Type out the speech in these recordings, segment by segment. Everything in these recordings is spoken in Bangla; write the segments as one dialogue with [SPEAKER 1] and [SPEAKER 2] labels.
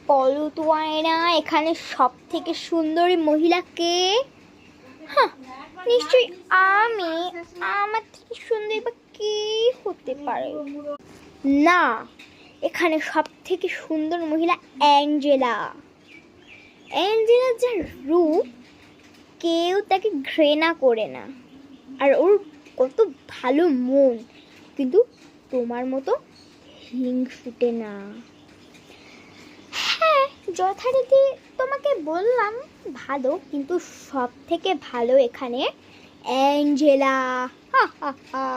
[SPEAKER 1] বলো তো আয়না, এখানে সব থেকে সুন্দরী মহিলা কে? হ্যাঁ, নিশ্চয়ই আমি। আমার থেকে সুন্দরী বা কে হতে পারে? না, এখানে সব থেকে সুন্দর মহিলা অ্যাঞ্জেলা। অ্যাঞ্জেলার যা রূপ, কেউ তাকে ঘৃণা করে না। আর ওর কত ভালো মন, কিন্তু তোমার মতো হিংসুটে না। হ্যাঁ, যথারীতি তোমাকে বললাম ভালো, কিন্তু সব থেকে ভালো এখানে অ্যাঞ্জেলা। হা হা হা।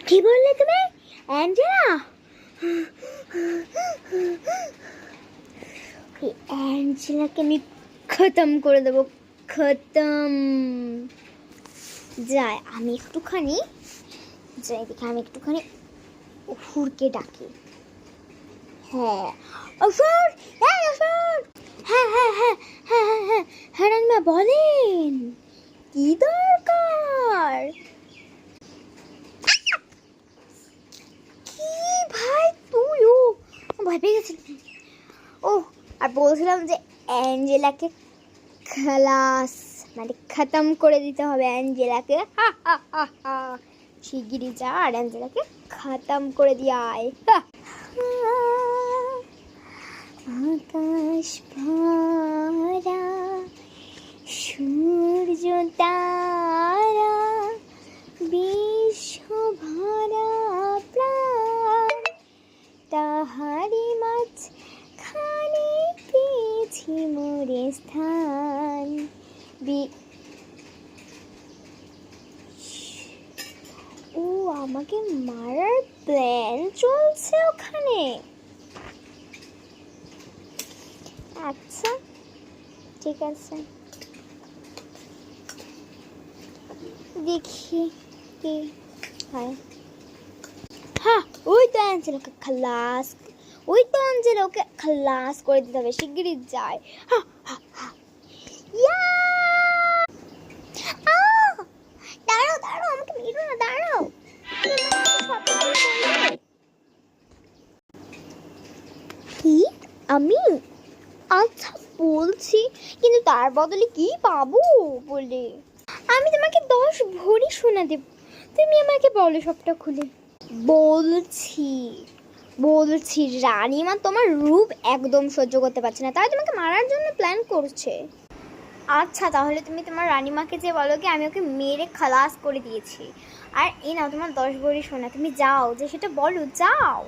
[SPEAKER 1] কি বললে তুমি? অ্যাঞ্জেলা? অ্যাঞ্জেলাকে আমি খতম করে দেবো, খতম। যাই আমি একটুখানি অসুরকে ডাকি। হ্যাঁ অসুর, হ্যাঁ অসুর, হ্যাঁ হ্যাঁ হ্যাঁ হ্যাঁ হ্যাঁ হ্যাঁ হ্যাঁ রান্না বলেন, কি দরকার? কি ভাই তুইও ভয় পেয়ে গেছিস? ও, আর বলছিলাম যে অ্যাঞ্জেলাকে খালাস মানে খতম করে দিতে হবে অ্যাঞ্জেলাকে। হা হা হা হা। শিগগিরই যা আর অ্যাঞ্জেলাকে খতম করে দিয়ে আয়। আকাশ ভরা সূর্য তারা, বিশ্ব ভরা প্রাণ, তাহারি মাঝখানে পেয়েছি মোরে স্থান। ও, আমাকে মারার প্ল্যান চলছে ওখানে। আচ্ছা ঠিক আছে, দেখি কি হয়। হ্যাঁ, ওই তো অ্যাঞ্জেলাকে খালাস করে দিতে হবে, শিগগিরই যায়। হ্যাঁ হ্যাঁ হ্যাঁ। দাঁড়াও দাঁড়াও, আমাকে মেরো না, দাঁড়াও। কি? আমি? আচ্ছা বলছি, কিন্তু তার বদলে কি পাবো বলে? আমি তোমাকে 10 ভরি সোনা দেব, তুমি আমাকে বলো সবটা খুলে। বলছি বলছি রানীমা তোমার রূপ একদম সহ্য করতে পারছে না, তাই তোমাকে মারার জন্য প্ল্যান করছে। আচ্ছা তাহলে তুমি তোমার রানীমাকে যে বলো কি আমি ওকে মেরে খালাস করে দিয়েছি, আর এই নাও তোমার 10 ভরি সোনা, তুমি যাও যে সেটা বলো, যাও।